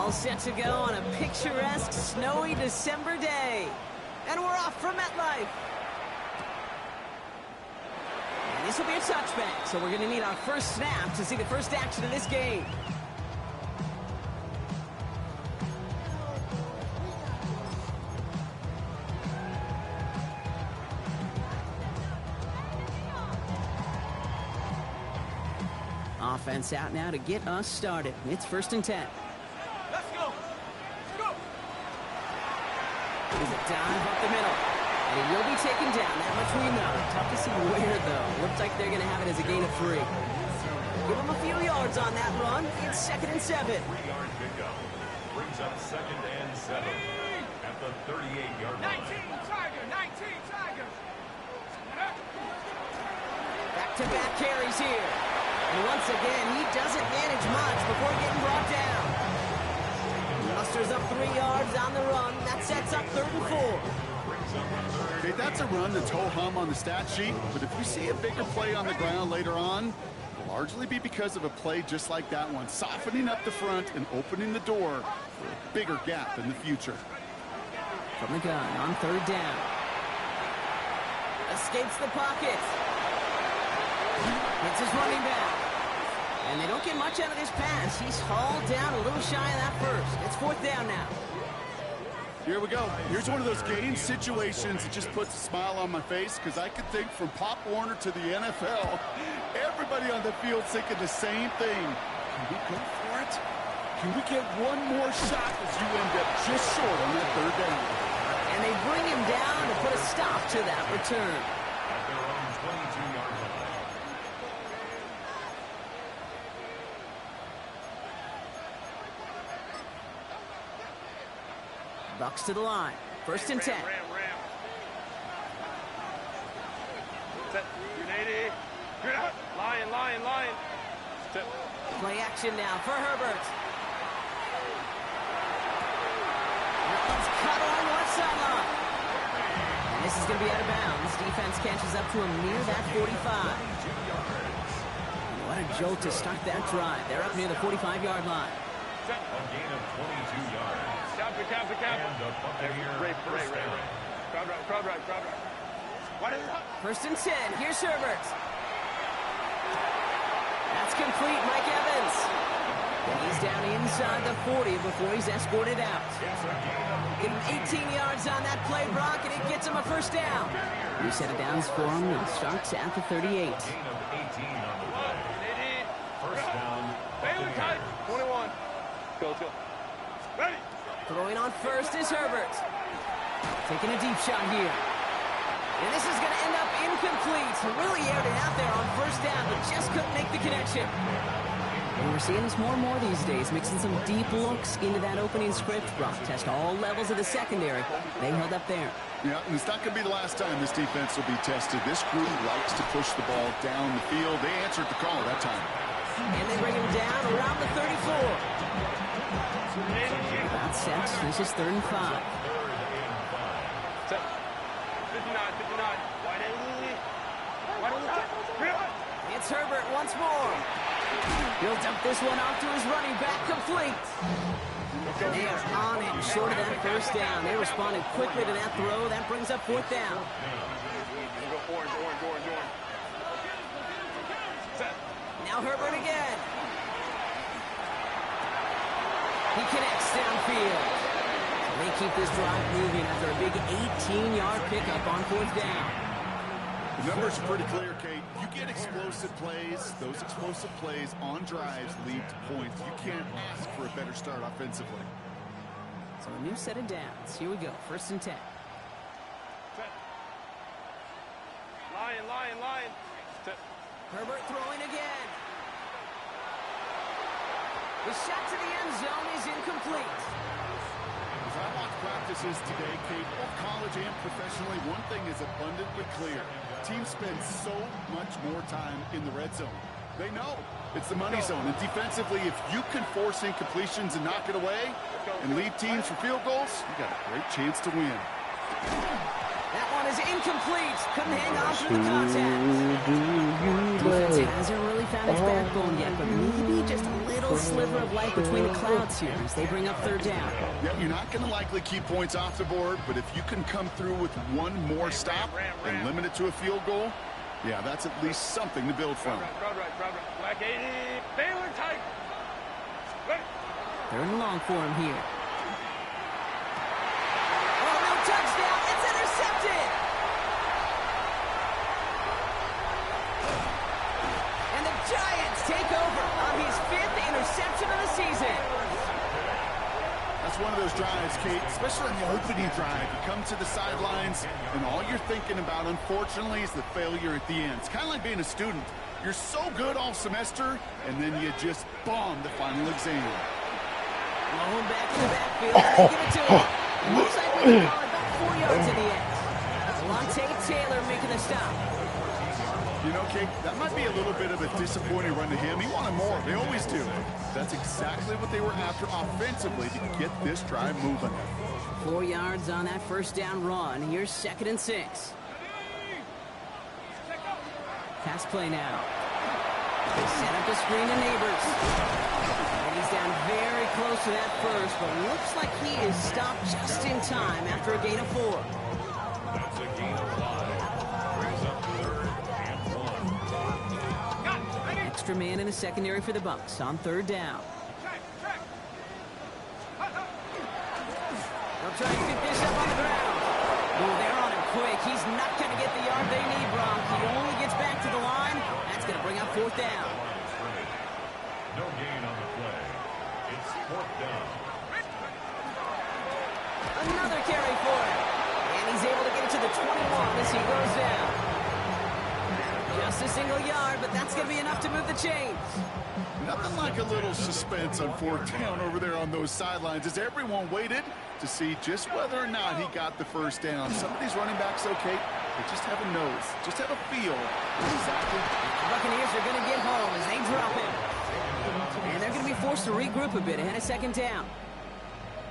All set to go on a picturesque, snowy December day. And we're off from MetLife. And this will be a touchback, so we're going to need our first snap to see the first action of this game. Offense out now to get us started. It's 1st and 10. Let's go. Let's go. There's a dive up the middle. And he will be taken down. That much we know. Tough to see where, though. Looks like they're going to have it as a gain of 3. Give him a few yards on that run. It's 2nd and 7. 3-yard pickup. Brings up 2nd and 7 at the 38-yard line. 19 Tiger. 19 Tiger. Back-to-back carries here. And once again, he doesn't manage much before getting brought down. Musters up 3 yards on the run. That sets up 3rd and 4. Okay, that's a run that's ho-hum on the stat sheet, but if we see a bigger play on the ground later on, it'll largely be because of a play just like that one, softening up the front and opening the door for a bigger gap in the future. From the gun on 3rd down. Escapes the pocket. Hits his running back. And they don't get much out of this pass. He's hauled down a little shy of that first. It's 4th down now. Here we go. Here's one of those game situations that just puts a smile on my face because I could think from Pop Warner to the NFL, everybody on the field thinking the same thing. Can we go for it? Can we get one more shot as you end up just short on that 3rd down? And they bring him down to put a stop to that return. At their own 22-yard line. Bucs to the line. 1st and 10. Ram. Set. Grenade. Grenade. Lion. Set. Play action now for Herbert. That one's cut on left sideline. And this is going to be out of bounds. Defense catches up to him near that 45. What a jolt to start that drive. They're up near the 45-yard line. A gain of 22 yards. Cap. And the Buccaneer first down. Crowd right. What is it? 1st and 10. Here's Herbert. That's complete. Mike Evans. And he's down inside the 40 before he's escorted out. Give him 18 yards on that play, Brock, and it gets him a 1st down. New set of downs for him and starts at the 38. Gain of 18 on the play. First down. Baylor tight. 21. Go. Ready. Throwing on 1st is Herbert. Taking a deep shot here. And this is going to end up incomplete. Really aired it out there on 1st down, but just couldn't make the connection. And we're seeing this more and more these days, mixing some deep looks into that opening script. Brock test all levels of the secondary. They held up there. Yeah, and it's not going to be the last time this defense will be tested. This group likes to push the ball down the field. They answered the call that time. And they bring him down around the 34. About set. This is 3rd and 5. Set. 59. Wide open. It's Herbert once more. He'll dump this one off to his running back, complete. And they are on it, short of that 1st down. They responded quickly to that throw. That brings up 4th down. Orange. Set. Now Herbert again. He connects downfield. They keep this drive moving after a big 18-yard pickup on 4th down. The numbers are pretty clear, Kate. You get explosive plays. Those explosive plays on drives lead to points. You can't ask for a better start offensively. So a new set of downs. Here we go. 1st and 10. Set. Lion. Set. Herbert throwing again. The shot to the end zone is incomplete. As I watch practices today, Kate, both college and professionally, one thing is abundantly clear. Teams spend so much more time in the red zone. They know it's the money zone. And defensively, if you can force incompletions and knock it away and leave teams for field goals, you got a great chance to win. That one is incomplete. Couldn't hang on through the contact. Defense hasn't really found its backbone yet, but maybe just a little sliver of light between the clouds here as they bring up third down. Yeah, you're not going to likely keep points off the board, but if you can come through with one more stop and limit it to a field goal, yeah, that's at least something to build from. Black 80. Baylor tight. Third and long for him here. Oh, no touchdown. It's intercepted. And the Giants take over on his 5th interception of the season. That's one of those drives, Kate, especially on the opening drive. You come to the sidelines, and all you're thinking about, unfortunately, is the failure at the end. It's kind of like being a student. You're so good all semester, and then you just bomb the final exam. Low back in the backfield, and they give it to him. It looks like we can call it about 4 yards to the end. Lante Taylor making the stop. You know, Kate, that might be a little bit of a disappointing run to him. He wanted more. They always do. That's exactly what they were after offensively to get this drive moving. 4 yards on that first down run. Here's 2nd and 6. Pass play now. They set up the screen to Neighbors. And he's down very close to that first, but looks like he is stopped just in time after a gain of 4. That's a gain of 5. Brings up 3rd and 1. Extra man in the secondary for the Bucs on 3rd down. They'll try and get this up on the ground. Oh, they're on him quick. He's not going to get the yard they need, Brock. He only gets back to the line. That's going to bring up 4th down. No gain on the play. It's 4th down. Another carry for him. And he's able to get it to the 21 as he goes down. Just a single yard, but that's going to be enough to move the chains. Nothing like a little suspense on 4th down over there on those sidelines as everyone waited to see just whether or not he got the first down. Some of these running backs, okay, they just have a nose, just have a feel. Exactly. The Buccaneers are going to get home as they drop him. And they're going to be forced to regroup a bit ahead of 2nd down.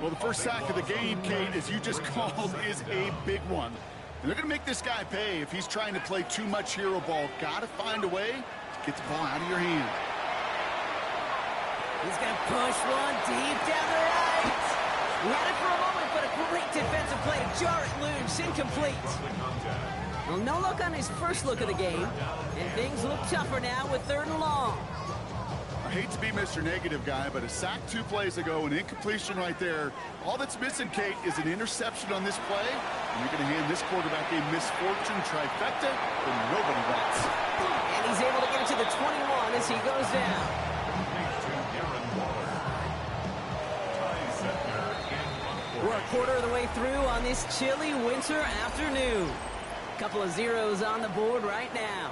Well, the first sack of the game, Kate, as you just called, is a big one. And they're going to make this guy pay if he's trying to play too much hero ball. Got to find a way to get the ball out of your hand. He's going to push one deep down the right. He had it for a moment, but a great defensive play to jar it loose, incomplete. Well, no look on his first look of the game, and things look tougher now with 3rd and long. I hate to be Mr. Negative guy, but a sack 2 plays ago, an incompletion right there. All that's missing, Kate, is an interception on this play, and you're going to hand this quarterback a misfortune trifecta that nobody wants. And he's able to get it to the 21 as he goes down. We're a quarter of the way through on this chilly winter afternoon. Couple of zeros on the board right now.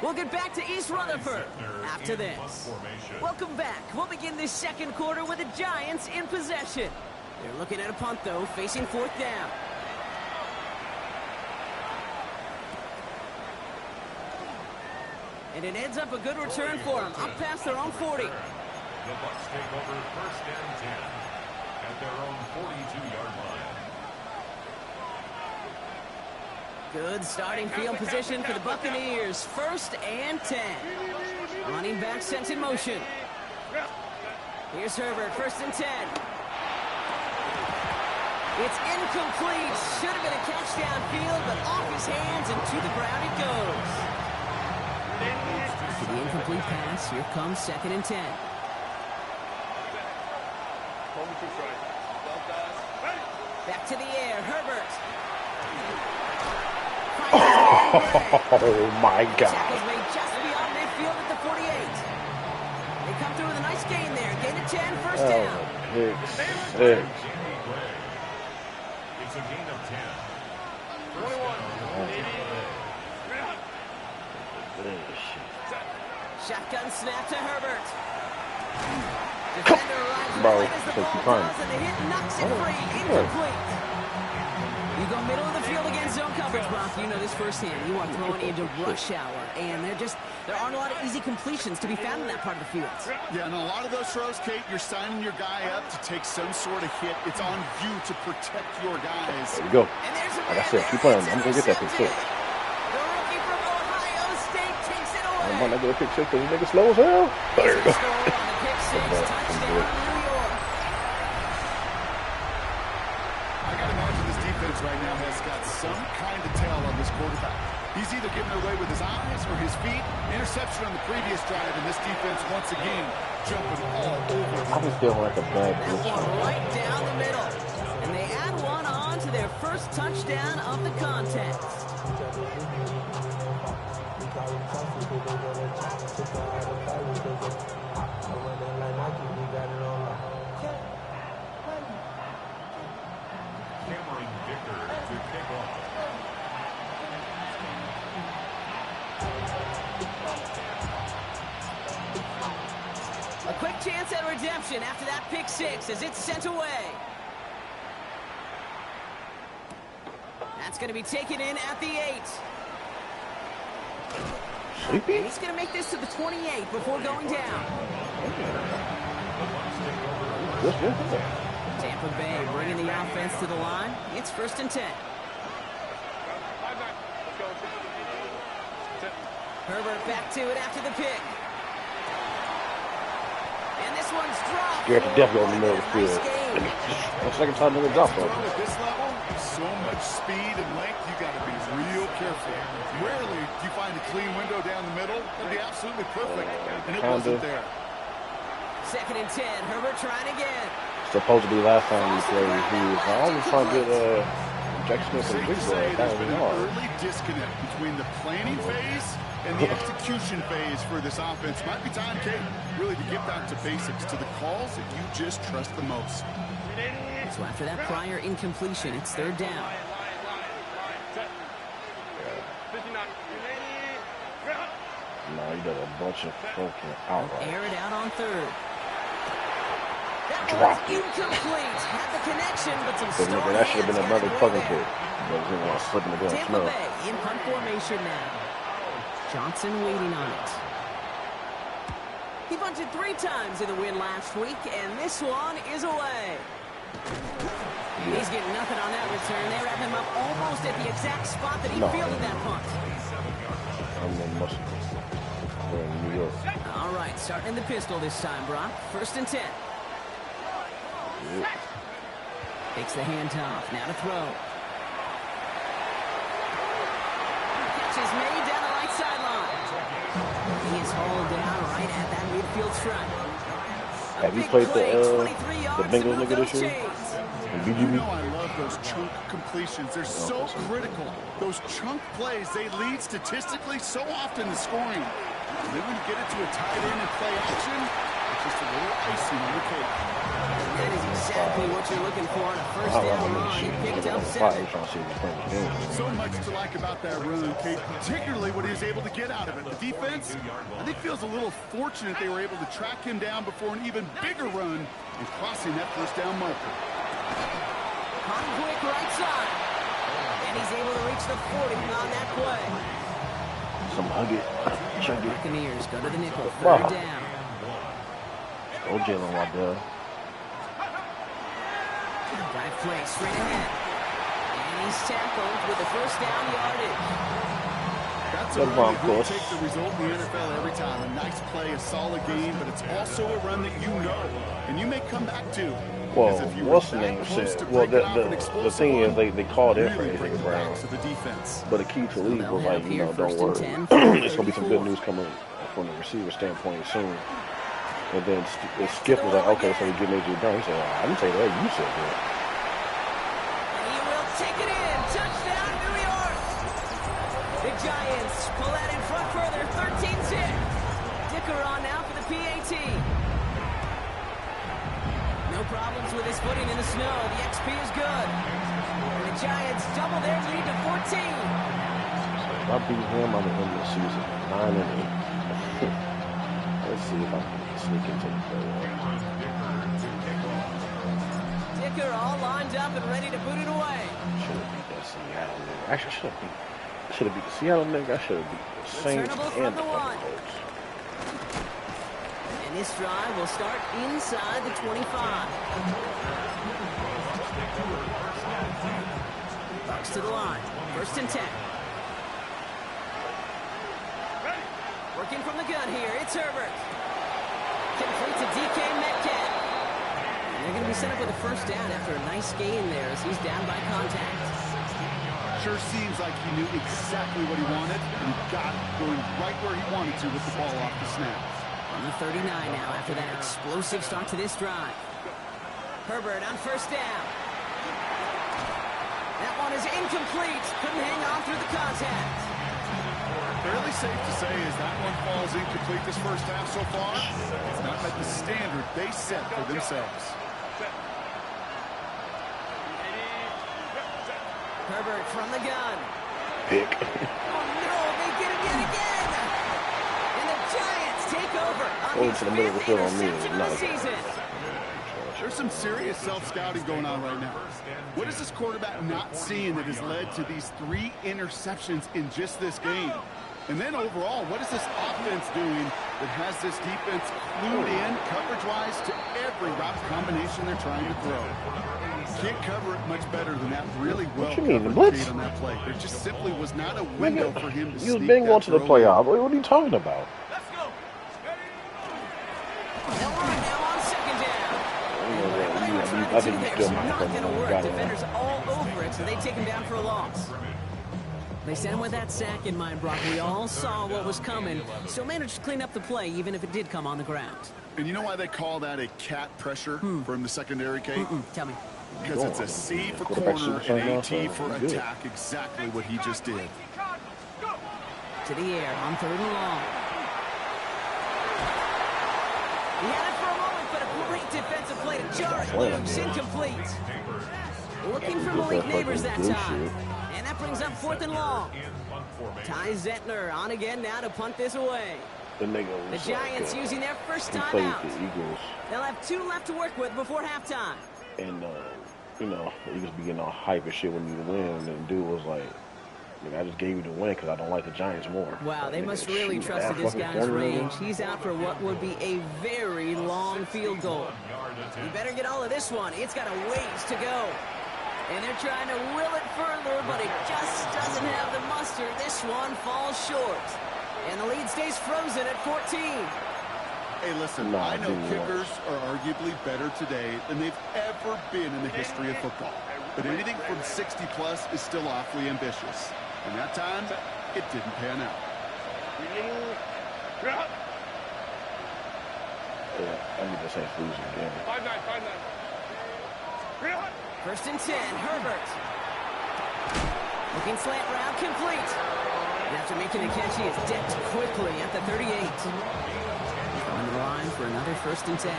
We'll get back to East Rutherford after this. Welcome back. We'll begin this 2nd quarter with the Giants in possession. They're looking at a punt, though, facing 4th down. And it ends up a good return for them, up past their own 40. The Bucs take over 1st and 10 at their own 42-yard line. Good starting field position for the Buccaneers. 1st and 10. Running back sent in motion. Here's Herbert, 1st and 10. It's incomplete. Should have been a catch downfield, but off his hands and to the ground it goes. To the incomplete pass, here comes 2nd and 10. Back to the air, Herbert. Oh my God. Tackles made just beyond midfield at the 48. They come through with a nice gain there. Gain of 10, 1st down. It's a gain of 10. 21. Shotgun snap to Herbert. Defender arrives Bro, right as the ball does, and the hit knocks it free. Incomplete. You go middle of the field against zone coverage, Brock. You know this firsthand. You are throwing into rush hour, and there aren't a lot of easy completions to be found in that part of the field. Yeah, and a lot of those throws, Kate, you're signing your guy up to take some sort of hit. It's on you to protect your guys. There you go. And there's a Like I man said, there. keep playing. It's I'm going to get that pick six. The rookie from Ohio State takes it away. I'm not going to pick six because this nigga slow as hell. There you go. Score on the pick six to his feet. Interception on the previous drive, and this defense once again jumping all over. I was feeling like a bad That glitch. one right down the middle. And they add one on to their first touchdown of the contest. Cameron Dicker to kick off. A quick chance at redemption after that pick six as it's sent away. That's going to be taken in at the 8. Sleepy? He's going to make this to the 28 before going down. Good. Tampa Bay bringing the offense to the line. It's 1st and 10. 5-9. Let's go. Herbert back to it after the pick. And this one's dropped. Scared to death over the middle of the field. Nice game. The second time they dropped Throw on at this level, so much speed and length, you got to be real careful. Rarely do you find a clean window down the middle. That'd be absolutely perfect, and it wasn't there. 2nd and 10. Herbert trying again. Supposedly last time he played, he was always trying to get Jackson for the Safe big to boy. say That there's was been an hard. early disconnect between the planning phase and the execution phase for this offense. Might be time, Kate, really to get back to basics, to the calls that you just trust the most. So after that prior incompletion, it's 3rd down. Line. Set. 59. No, he did a bunch of fucking outright. Air it out on 3rd. That Dropped was it. incomplete. Had the connection, but some But nigga, strong that should have been hands another got it fucking away pick. there. But he didn't want to slip in the damn Tampa snow. Bay in punt formation now. Johnson waiting on it. He punted 3 times in the win last week, and this one is away. He's getting nothing on that return. They wrap him up almost at the exact spot that he No. fielded that punt. I'm in Muscle. We're in New York. All right, starting in the pistol this time, Brock. 1st and 10. Yeah. Takes the handoff. Now to throw. Catch is made down the right sideline. He is hauled down right at that midfield stripe. A Have you big played play, the 23 yards Bengals to move nigga this those year? chains. And You BGB? know I love those chunk completions. They're so critical. Those chunk plays, they lead statistically so often to scoring. And then when you get it to a tight end and play action, it's just a little icing on the cake. That is exactly what you're looking for on a I first don't down know run. He shit. picked Nigga up on the fire 7. trying to see if he's playing the game. So much to like about that run, Kate, particularly what he was able to get out of it. The defense, I think, feels a little fortunate they were able to track him down before an even bigger run and crossing that first down marker. Caught quick right side. And he's able to reach the 40 on that play. Some hug it. Chug it. Buccaneers go to the nickel. Wow. 3rd down. Go Jalen Waddell. Drive play straight ahead. And he's tackled with the first down yardage. That's a Good run run, that will course. take the result in the NFL every time. A nice play, a solid game, but it's also a run that you know and you may come back to. Well, Because if you what's were the that name close said? to Well, breaking off an the explosive thing is, run, they called it for really break AJ the Brown. backs of the defense. But the key to league they'll was head like, up you know, here, don't 1st and worry. 10, There's going to be some good 34. news coming from the receiver standpoint soon. And then Skip was like, okay, so we get AJ Brown. He said, I didn't say that. You said that. And he will take it in. Touchdown, New York. The Giants pull that in front further. 13-6. Dicker on now for the PAT. No problems with his footing in the snow. The XP is good. And the Giants double their lead to 14. If I beat him, I'm at the end of the season. 9-8. Let's see if I can sneak into the playoffs. Dicker all lined up and ready to boot it away. Should have beat that Seattle nigga. Actually, I should have beat the Seattle nigga. I should have beat the Saints Returnable and from the the one. fucking Colts. And this drive will start inside the 25. Bucs to the line. 1st and 10. Working from the gun here. It's Herbert. Complete to DK Metcalf. And they're going to be set up with a first down after a nice gain there as he's down by contact. sure seems like he knew exactly what he wanted, and he got it, going right where he wanted to with the ball off the snap. On the 39 now after that explosive start to this drive. Herbert on first down. That one is incomplete. Couldn't hang on through the contact. Fairly safe to say as that one falls incomplete this first half so far. It's not met the standard they set for themselves. Herbert from the gun. Pick. Oh no, they get him yet again. And the Giants take over on his To the middle of the fifth field on me interception is of not the a good season. There's some serious self-scouting going on right now. What is this quarterback not seeing that has led to these 3 interceptions in just this game? And then overall, what is this offense doing that has this defense clued in coverage-wise to every route combination they're trying to throw? Can't cover it much better than that really well What you mean, the covered Blitz? on that play. There just simply was not a window for him to You was sneak been that going to the throw playoffs. What are you talking about? They'll run now on second down. I think you still Not might going to work. have Defenders all over it, so they take him down for a loss. They sent him with that sack in mind, Brock. We all saw what was coming. Still managed to clean up the play, even if it did come on the ground. And you know why they call that a cat pressure from the secondary, Kate? Tell me. Because it's a C for corner and a T for attack, exactly what he just did. To the air on third and long. He had it for a moment, but a great defensive play to jar it loose. Incomplete. Looking for Malik Neighbors that time. And that brings up fourth and long. Ty Zentner on again now to punt this away. The Giants using their first time out. They'll have 2 left to work with before halftime. And, you know, the Eagles be getting all hype and shit when you win. And the dude was like, I just gave you the win because I don't like the Giants more. Wow, they must really trusted this guy's range. He's out for what would be a very long field goal. You better get all of this one. It's got a ways to go. And they're trying to will it further, but it just doesn't have the muster. This one falls short. And the lead stays frozen at 14. Hey, listen, I know kickers are arguably better today than they've ever been in the history of football. But anything from 60-plus is still awfully ambitious. And that time, it didn't pan out. Yeah, I need to say losing again. 5-9. First and 10, Herbert. Looking slant route, complete. And after making the catch, he is decked quickly at the 38. On the line for another first and 10. Let's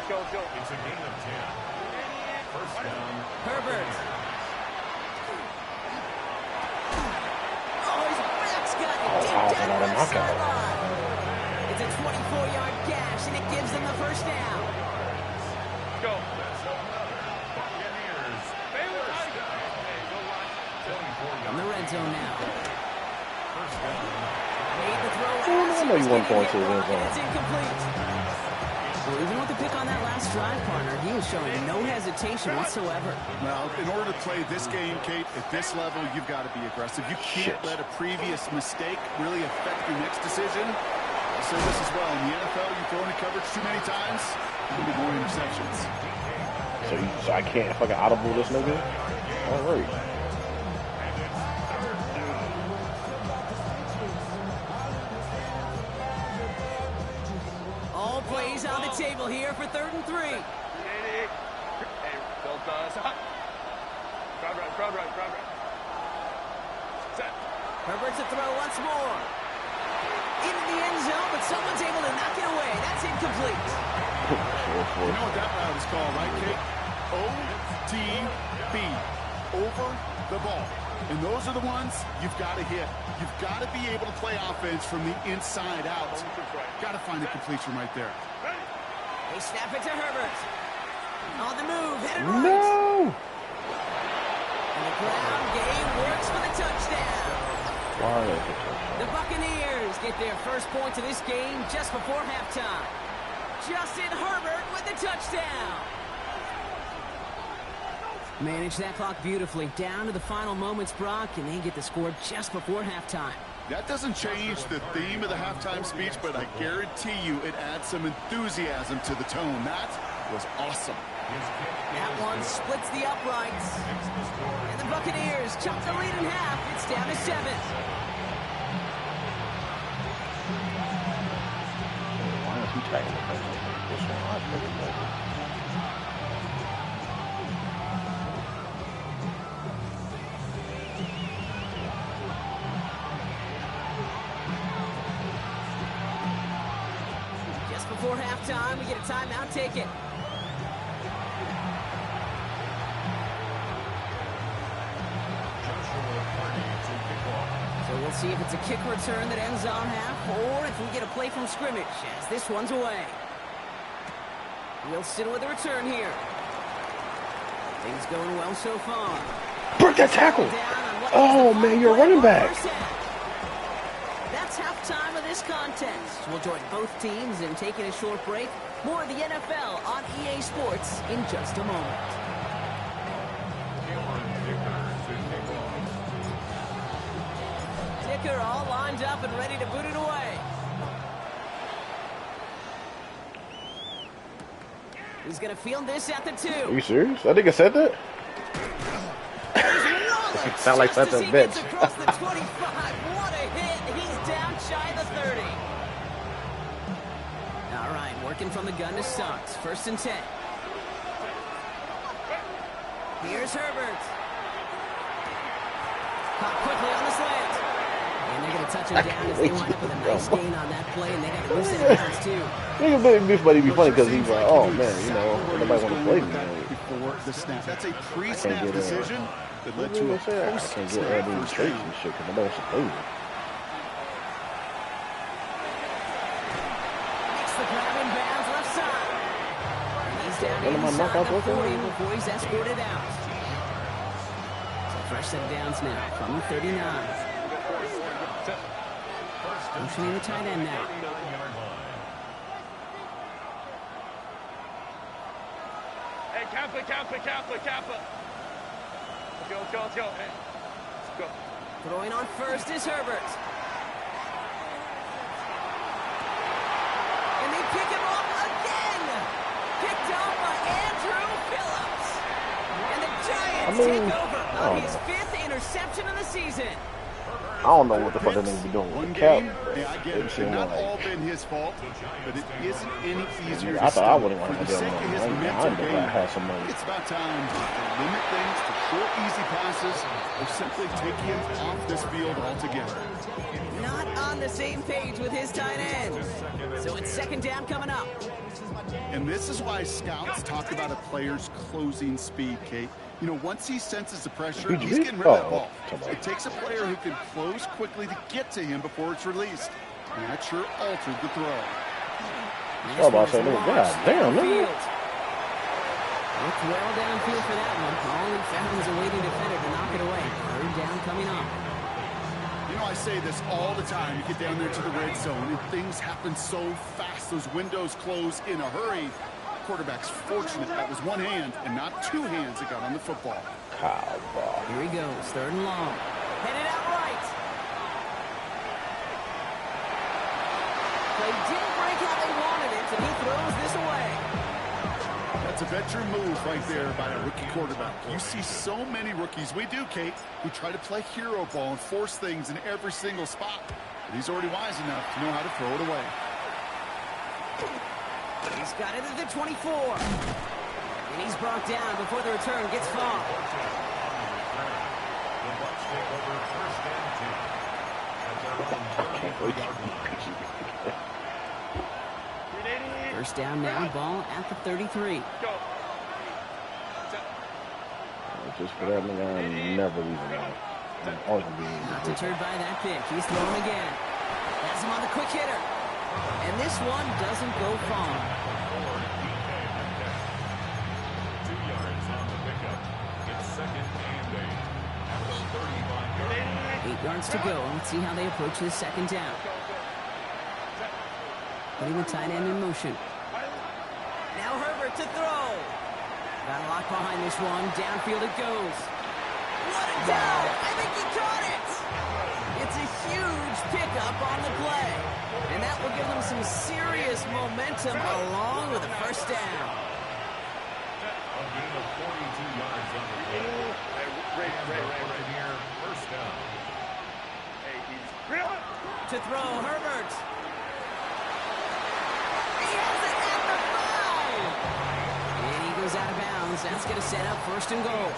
go. It's a gain of 10. First down. Herbert. Oh, his back's got it deep down the left sideline. It's a 24-yard gash, and it gives them the first down. Let's go. On the red zone now. First down. Made the throw. I know you weren't going to the red zone. It's incomplete. Well, even with the pick on that last drive, partner, he was showing no hesitation whatsoever. Well, in order to play this game, Kate, at this level, you've got to be aggressive. You can't let a previous mistake really affect your next decision. I'll say this as well. In the NFL, you throw into coverage too many times, there'll be more interceptions. So I can't fucking audible this nigga? All right. All plays on the table here for 3rd and 3. Hey, built us. Crowd right. Set. Herbert to throw once more. Into the end zone, but someone's able to knock it away. That's incomplete. You know what that route is called, right, Kate? OTB. Over the ball. And those are the ones you've got to hit. You've got to be able to play offense from the inside out. Got to find a completion right there. They snap it to Herbert. On the move, headed right. No! And the ground game works for the touchdown. The Buccaneers get their first points of this game just before halftime. Justin Herbert with the touchdown. Manage that clock beautifully. Down to the final moments, Brock, and they get the score just before halftime. That doesn't change the theme of the halftime speech, but I guarantee you it adds some enthusiasm to the tone. That was awesome. That one splits the uprights. And the Buccaneers chop the lead in half. It's down to 7. Why is he tagging this one? Just before halftime, we get a timeout ticket. So we'll see if it's a kick return that ends on half, or if we get a play from scrimmage, as this one's away. Wilson with a return here. Things going well so far. Break that tackle! Oh, man, you're a running back. That's halftime of this contest. We'll join both teams in taking a short break. More of the NFL on EA Sports in just a moment. Dicker all lined up and ready to boot it away. He's going to field this at the 2. Are you serious? I think I said that. Sound like such a bitch. Across the 25. What a hit. He's down shy of the 30. All right, working from the gun to start. 1st and 10. Here's Herbert. Caught quickly on the slant. And they're going to touch him down as they wind up with a nice gain on that play, and they got to loose it bounds too. It'd be funny because he's like, oh man, you know, nobody want to play me. Before the snap. That's a pre-snap decision that led to a post-snap first down. And shit because nobody wants to play me. Makes the grab in bounds left side. And he's down inside the 40 before he's escorted out. So fresh set of downs now from the 39. Motioning the tight end now. Hey, Kappa. Let's go. Hey, let's go. Throwing on first is Herbert. And they pick him off again. Picked off by Andrew Phillips. And the Giants take over on his 5th interception of the season. I don't know what the fuck that nigga be doing with the cap. Yeah, I get it. Not all been his fault, but it isn't any easier I to thought I stop. wouldn't want to For the sake of his mental game, I had some money. it's about time to limit things to short, easy passes, or simply take him off this field altogether. Not on the same page with his tight end. So it's 2nd down coming up. And this is why scouts talk about a player's closing speed, Kate. You know, once he senses the pressure, he's getting rid of that ball. It takes a player who can close quickly to get to him before it's released. And that sure altered the throw. Oh, about to say, God damn, man. Looked well downfield for that one. All he found was a waiting defender to knock it away. 3rd down coming up. You know, I say this all the time. You get down there to the red zone, and things happen so fast. Those windows close in a hurry. Quarterback's fortunate that was one hand and not 2 hands that got on the football. Here he goes, 3rd and long. Headed out right. They didn't break how they wanted it, and he throws this away. That's a veteran move right there by a rookie quarterback. You see so many rookies, we do, Kate, who try to play hero ball and force things in every single spot. But he's already wise enough to know how to throw it away. He's got it at the 24. And he's brought down before the return gets far. First down now, ball at the 33. Just for that nigga, I'm never leaving out. I'm always gonna be Not deterred by that pick. He's throwing again. Has him on the quick hitter. And this one doesn't go far. 2 yards on the pickup. It's 2nd and 8. 8 yards to go. Let's see how they approach this 2nd down. Putting the tight end in motion. Now Herbert to throw. Got a lock behind this one. Downfield it goes. What a down! I think he caught it! It's a huge pickup on the play. And that will give them some serious momentum along with a first down. A gain of 42 yards on the play. And here, first down. To throw, Herbert. He has it at the 5. And he goes out of bounds. That's going to set up first and goal.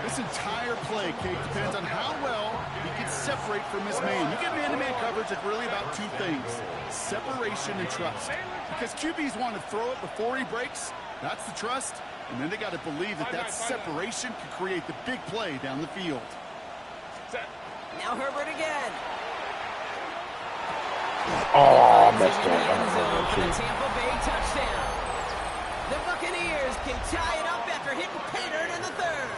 This entire play, Kate, depends on how well he can separate from his man. You get man-to-man coverage, it's really about two things, separation and trust. Because QBs want to throw it before he breaks, that's the trust, and then they got to believe that that separation can create the big play down the field. Now Herbert again. Oh, messed For the up. Tampa Bay touchdown. The Buccaneers can tie it up after hitting Payton in the third.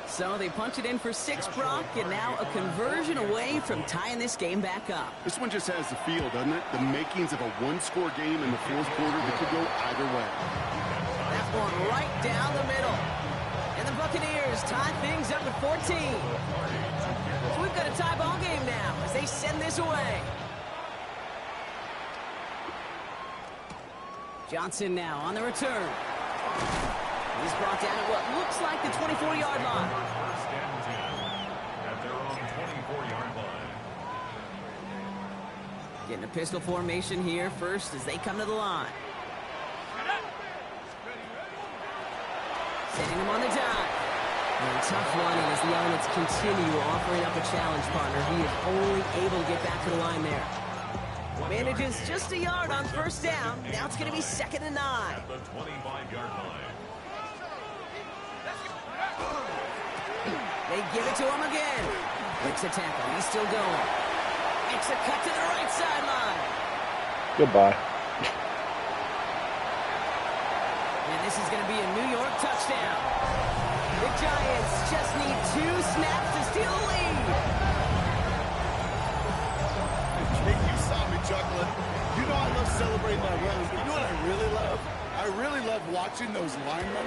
So they punch it in for 6, Brock, and now a conversion away from tying this game back up. This one just has the feel, doesn't it? The makings of a one-score game in the fourth quarter that could go either way. That's one right down the middle. And the Buccaneers tie things up at 14. So we've got a tie ball game now as they send this away. Johnson now on the return. He's brought down at what looks like the 24-yard line. First and 10 at their own 24-yard line. Getting a pistol formation here first as they come to the line. Setting him on the dime. And tough running as the Elements continue offering up a challenge partner. He is only able to get back to the line there. Manages just a yard on first down. Now it's going to be 2nd and 9. At the 25-yard line. They give it to him again. Makes a tackle. He's still going. Makes a cut to the right sideline. Goodbye. And this is going to be a New York touchdown. The Giants just need 2 snaps to steal the lead. Kate, you saw me chuckling. You know I love celebrating my runs, but you know what I really love? I really love watching those linemen.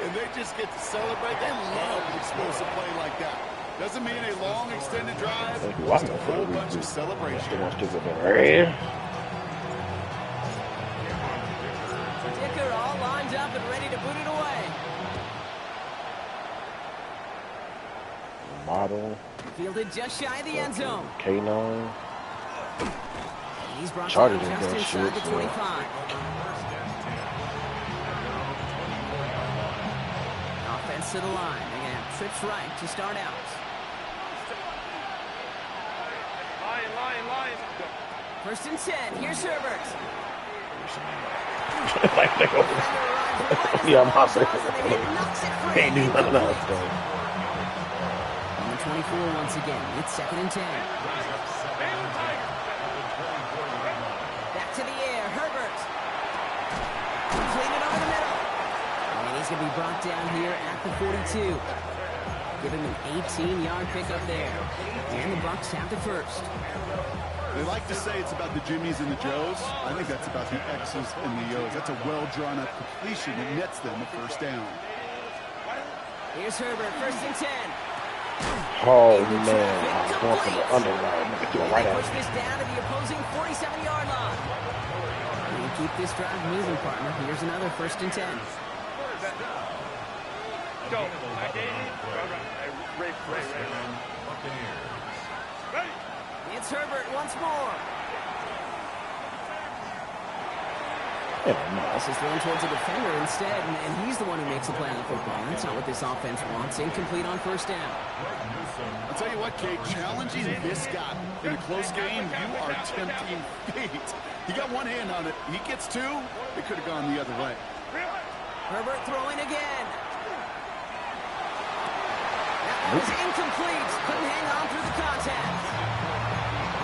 And they just get to celebrate. They love an explosive play like that. Doesn't mean a long extended drive. Just a whole bunch of celebration. Dicker all lined up and ready to boot it away. Model. Fielded just shy of the end zone. K9. He's brought Chargers down just ain't doing inside shit, the 25. Offense to the line. They're going to have trips right to start out. Line. First and 10. Here's Herbert. Yeah, I'm hot. Can't do nothing else, On the 24 once again. It's 2nd and 10. Back to the air. Herbert. Completed over the middle. And he's going to be brought down here at the 42. Give him an 18-yard pickup there. And the Bucs have it first. They like to say it's about the Jimmies and the Joes. I think that's about the X's and the O's. That's a well-drawn-up completion that nets them a first down. Here's Herbert, first and 10. Oh, man. I was going for the underline. Right Push at this down to the opposing 47-yard line. And keep this drive moving, partner. Here's another first and 10. Go. It's Herbert once more. This is thrown towards a defender instead, and he's the one who makes the play on the football. That's not what this offense wants. Incomplete on first down. I'll tell you what, Kate, challenging this guy in a close game, you are tempting fate. He got one hand on it. He gets 2. It could have gone the other way. Herbert throwing again. That was incomplete. Couldn't hang on through the contact.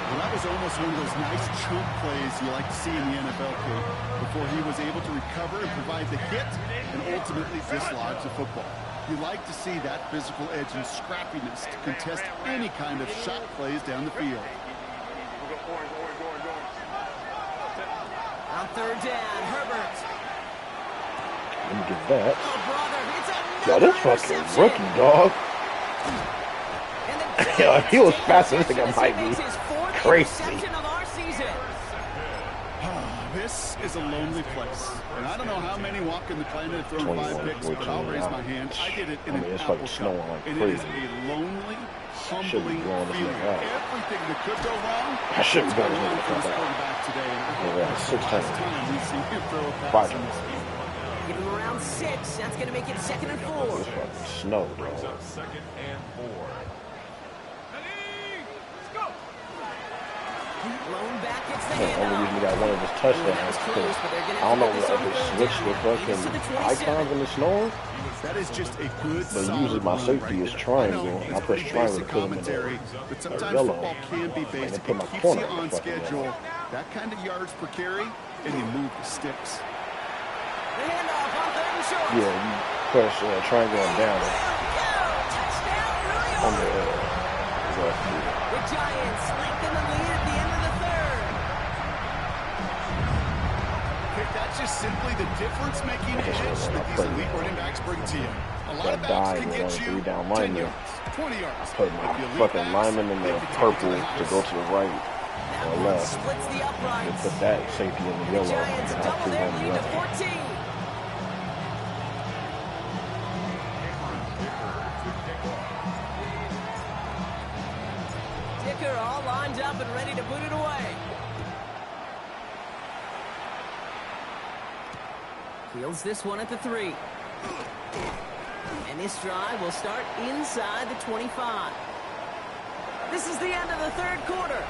Well, that was almost one of those nice chunk plays you like to see in the NFL, Kate, before he was able to recover and provide the hit and ultimately dislodge the football. You like to see that physical edge and scrappiness to contest any kind of shot plays down the field. On third down, Herbert. Let me get that. Oh, brother, it's Yo, another this fucking interception. rookie, dog. And the Yo, he was Giants faster take than possession might as he be. makes his 4th Crazy. interception of our season. This is a lonely place. And I don't know how many walk in the planet have thrown 5 picks, but I'll raise my hand. I did it in an apple cup. And it is a lonely, humbling feeling. Everything that could go wrong, I should be going to the quarterback today. Yeah, 6 times. We see him throw a 5 pass. times. Give him around 6. That's going to make it 2nd and 4. It's fucking snow, bro. Brings up 2nd and 4. Blown back, it's the The only reason we got one of his touchdowns is because I don't know if they switched the fucking icons in the snow. That is just a good. But usually my safety is triangle. I press triangle to put them in the but sometimes yellow. football can be And basic. they put my It keeps corner you in the on fucking schedule. yellow. That kind of yards per carry, and you move the sticks. The handoff on 3rd and short. Yeah, you press triangle and down it Touchdown, really on the over. The Giants lengthen the lead at the end of the 3rd. Okay, that's just simply the difference-making edge that these elite running backs bring to you. A lot of That backs dive can with get only you 3 down 10 linemen. yards, 20 yards. Put But the my elite fucking backs, lineman in they the can take purple it to go to the right That or one left. splits the And uprights. put that safety in the The yellow. Giants And I double put their on the lead to left. 14. Dicker all lined up and ready to put it away. Fields this one at the 3. And this drive will start inside the 25. This is the end of the 3rd quarter.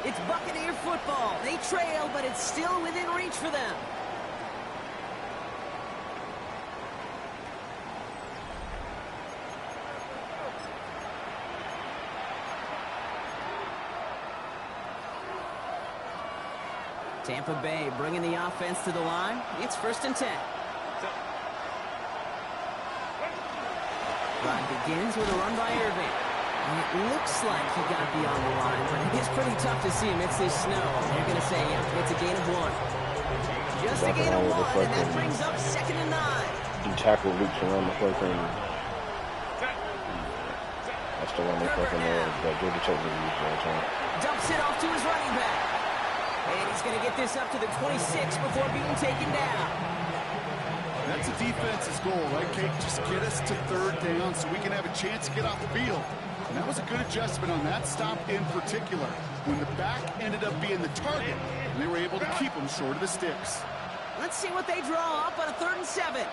It's Buccaneer football. They trail, but it's still within reach for them. Tampa Bay bringing the offense to the line. It's 1st and 10. Drive begins with a run by Irving. And it looks like he got beyond the line, but it is pretty tough to see amidst this snow. They're going to say, yeah, it's a gain of 1. Just a gain of 1, and that brings up 2nd and 9. You tackle loops around the fucking. That's the one they fucking that Georgia Tech didn't use all the time. Dumps it off to his running back. And he's going to get this up to the 26 before being taken down. That's a defense's goal, right, Kate? Just get us to 3rd down so we can have a chance to get off the field. And that was a good adjustment on that stop in particular, when the back ended up being the target, and they were able to keep him short of the sticks. Let's see what they draw up on a 3rd and 7.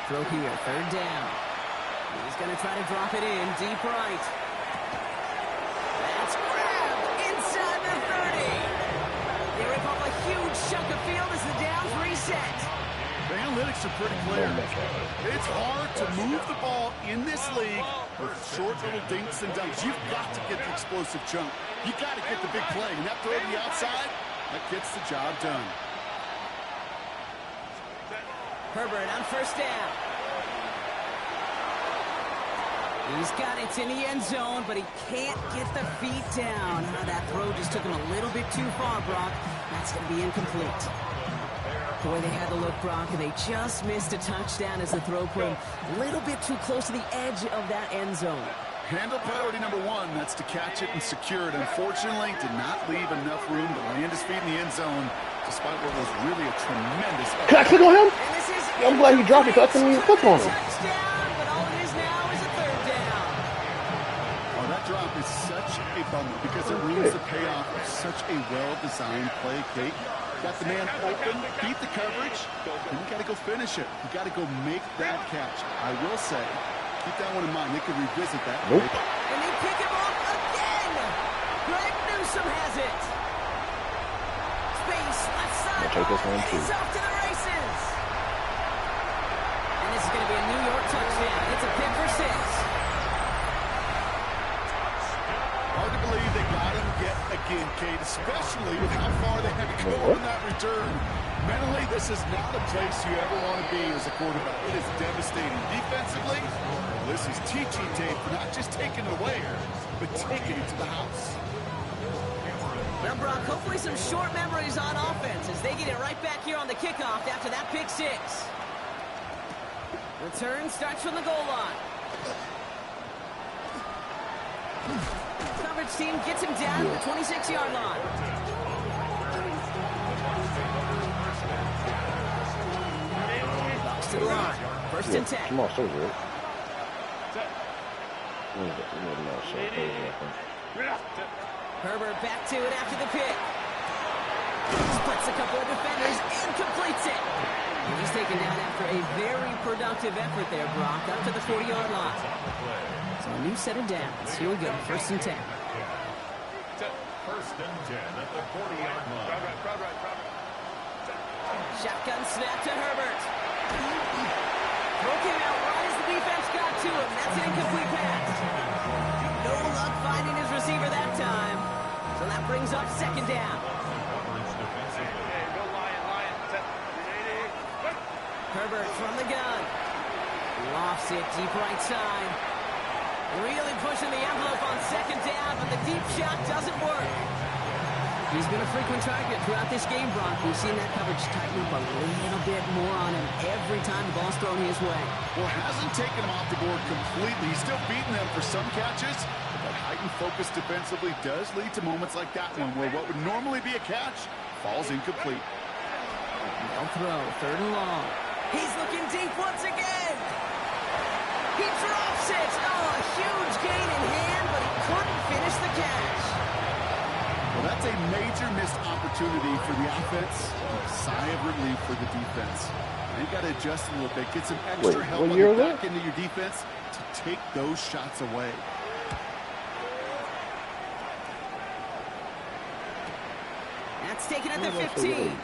Throw here, 3rd down. He's going to try to drop it in, deep right. That's grabbed inside the 30. They rip off a huge chunk of field as the downs reset. The analytics are pretty clear. It's hard to move the ball in this league with short little dinks and dunks. You've got to get the explosive chunk. You've got to get the big play. And that throw to the outside, that gets the job done. Herbert on 1st down. He's got it in the end zone, but he can't get the feet down. That throw just took him a little bit too far, Brock. That's going to be incomplete. Boy, they had to look, Brock, and they just missed a touchdown as the throw put him a little bit too close to the edge of that end zone. Handle priority number 1, that's to catch it and secure it. Unfortunately, did not leave enough room to land his feet in the end zone, despite what was really a tremendous... Can I click on him? And this is I'm glad he dropped it because I couldn't even click on him. touchdown, but all it is now is a 3rd down. Oh, that drop is such a bummer because it ruins the payoff of such a well-designed play, Kate. Got the man open, beat the coverage, and you got to go finish it. You got to go make that catch. I will say, keep that one in mind. They could revisit that. Nope. And they pick him off again. Greg Newsome has it. Space, left side. I'll take this one, And too. he's off to the races. And this is going to be a New York touchdown. It's a pick for 6. Hard to believe they got him yet again, Kate, especially with how far they had to go on that return. Mentally, this is not a place you ever want to be as a quarterback. It is devastating. Defensively, well, this is teaching tape for not just taking it away, but taking it to the house. Now, Brock, hopefully some short memories on offense as they get it right back here on the kickoff after that pick 6. Return starts from the goal line. Coverage team gets him down to the 26-yard line. Bucs to the line. First and 10. Come on, so good. Herbert back to it after the pick. Splits a couple of defenders and completes it. And he's taken down after a very productive effort there, Brock, up to the 40-yard line. So a new set of downs. Here we go, first and 10. First and 10 at the 40-yard line. Shotgun snap to Herbert. Throw came out right as the defense got to him. That's an incomplete pass. No luck finding his receiver that time. So that brings up second down. Herbert from the gun. Lofts it deep right side. Really pushing the envelope on second down, but the deep shot doesn't work. He's been a frequent target throughout this game, Brock. We've seen that coverage tighten up a little bit more on him every time the ball's thrown his way. Well, hasn't taken him off the board completely. He's still beating them for some catches, but that heightened focus defensively does lead to moments like that one where what would normally be a catch falls incomplete. No throw, third and long. He's looking deep once again. He drops it. Oh, a huge gain in hand, but he couldn't finish the catch. Well, that's a major missed opportunity for the offense. A sigh of relief for the defense. Now you got to adjust a little bit, get some extra help on the back end of your defense to take those shots away. That's taken at the 15.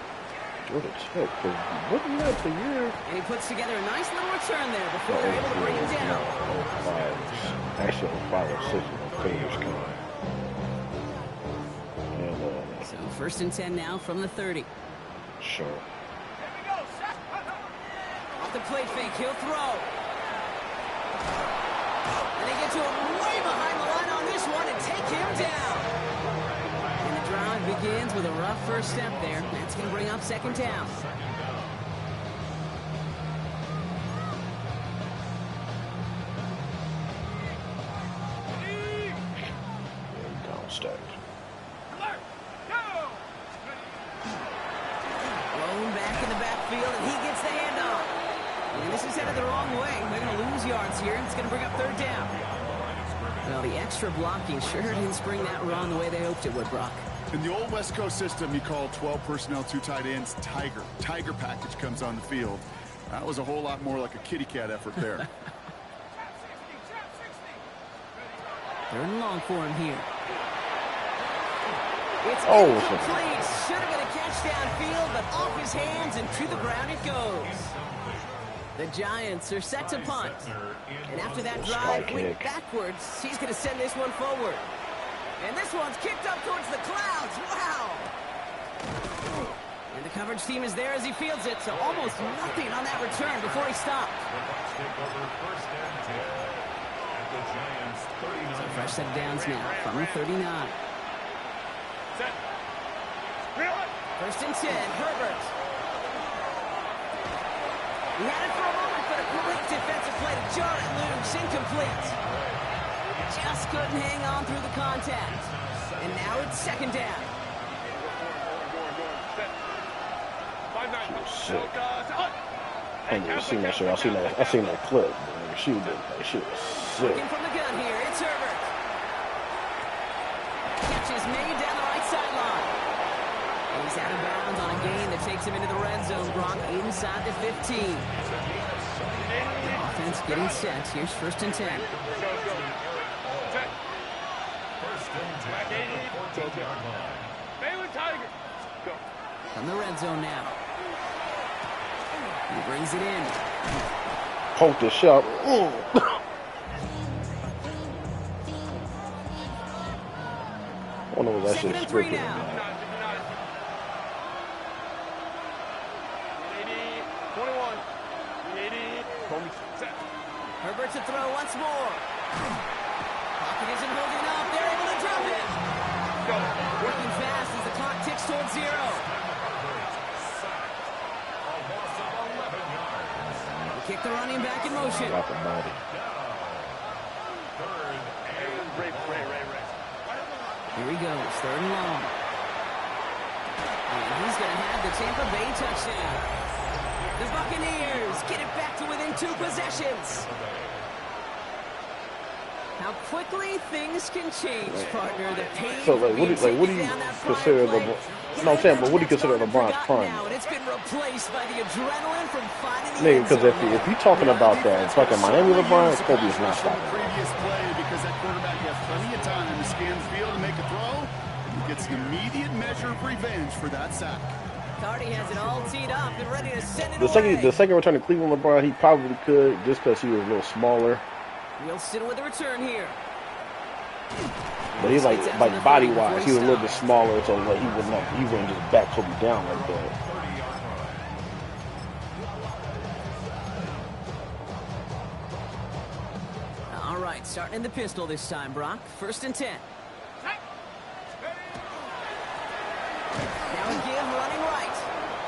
What a check. Looking at the year. And he puts together a nice little return there before they're able to bring him down. Actually, 5 or 6 fingers coming. So first and 10 now from the 30. Sure. Off the plate fake, he'll throw. And they get to him way behind the line on this one and take him down. And the drive begins with a rough first step there. That's going to bring up second down. Down stacked. Blown back in the backfield, and he gets the handoff. And this is headed the wrong way. They're going to lose yards here, and it's going to bring up third down. Well, the extra blocking sure didn't spring that run the way they hoped it would, Brock. In the old West Coast system, you call 12 personnel, 2 tight ends, Tiger. Tiger package comes on the field. That was a whole lot more like a kitty cat effort there. Third and long for him here. It's incomplete. Should have been a catch downfield, but off his hands and to the ground it goes. The Giants are set to punt. And after that drive went backwards, he's going to send this one forward. And this one's kicked up towards the clouds. Wow! And the coverage team is there as he fields it, so almost nothing on that return before he stopped. So fresh set of downs now from the 39. First and 10, Herbert. He had it for a moment, but a great defensive play to jar it loose. Incomplete. Just couldn't hang on through the contact. And now it's second down. Sick. I ain't seen that shit. I seen that clip. She was sick. Looking from the gun here, it's Herbert. Catch is made down the right sideline. And he's out of bounds on a gain that takes him into the red zone, Brock, inside the 15. Offense getting set. Here's first and 10. From the red zone now. He brings it in. Poke the shot. I wonder what that shit is scripted. Herbert to throw once more. Pocket isn't holding up. They're able to drop it. Working fast as the clock ticks towards 0. Kick the running back in motion. Drop the body. Ray. Here he goes, 3rd and long. And he's going to have the Tampa Bay touchdown. The Buccaneers get it back to within 2 possessions. How quickly things can change, partner. The pain So, like, what do you consider LeBron? No, I'm saying, but what do you consider LeBron's prime? It's been replaced by the adrenaline from finding the Nigga, end because zone. if you're talking about that fucking Miami LeBron, Kobe is not From the stopping. previous play, because that quarterback has plenty of time to scan the field and make a throw. He gets an immediate measure of revenge for that sack. Cardi has it all teed up and ready to send it The away. second return to Cleveland LeBron, he probably could just because he was a little smaller. Wilson with the return here. But he's like body wise, he was a little bit smaller, so like he wouldn't just back Kobe down like that. All right, starting in the pistol this time, Brock. 1st and 10. Now a give running right.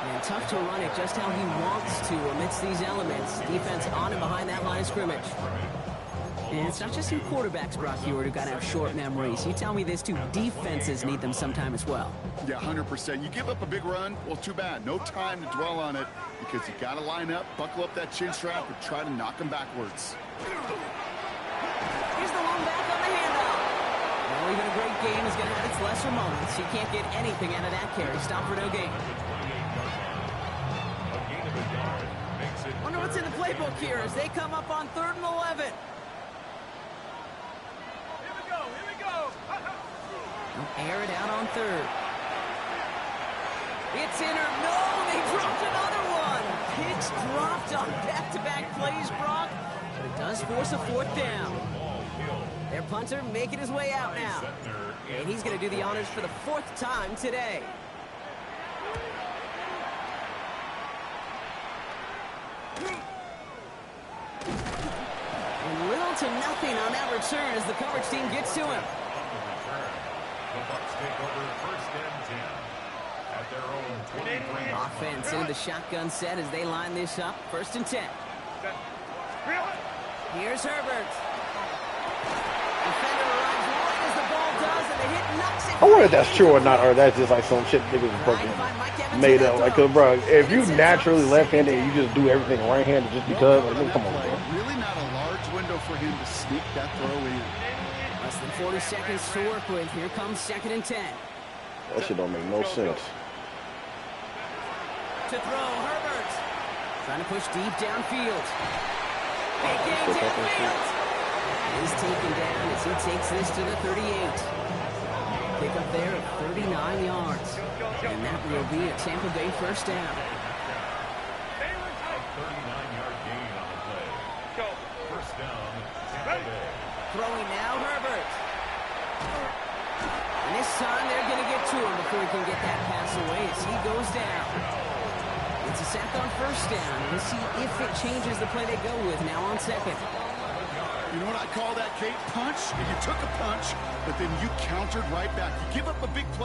And tough to run it just how he wants to amidst these elements. Defense on and behind that line of scrimmage. And it's not just in quarterbacks, Brock Heward, who got to have short memories. You tell me this too, defenses need them sometime as well. Yeah, 100%. You give up a big run, well, too bad. No time to dwell on it because you got to line up, buckle up that chin strap, and try to knock them backwards. Here's the long back on the handoff. Well, even a great game is going to have its lesser moments. You can't get anything out of that carry. Stop for no gain. Wonder what's in the playbook here as they come up on 3rd and 11. Air it out on 3rd. It's in or no, they dropped another one. Picks dropped on back-to-back plays, Brock. But it does force a 4th down. Their punter making his way out now. And he's going to do the honors for the 4th time today. And little to nothing on that return as the coverage team gets to him. The Bucs take over 1st and 10 at their own 23. Offense into the shotgun set as they line this up. 1st and 10. Here's Herbert. Defender arrives right as the ball does, and the hit knocks it. I wonder if that's true or not, or that's just like some shit niggas fucking made up. Like, cause bro, if you naturally left-handed and you just do everything right-handed just because, like, nigga, come on, bro. Really not a large window for him to sneak that throw in. Less than 40 seconds to work with. Here comes 2nd and 10. That shit don't make no sense. To throw, Herbert. Trying to push deep downfield. Big game downfield. He's taken down as he takes this to the 38. Pick up there at 39 yards. And that will be a Tampa Bay 1st down. 39-yard gain on the play. 1st down, Tampa Bay. Throwing now, Herbert. And this time they're going to get to him before he can get that pass away as he goes down. It's a sack on 1st down. We'll see if it changes the play they go with now on 2nd. You know what I call that, Kate? Punch. And you took a punch, but then you countered right back. You give up a big play.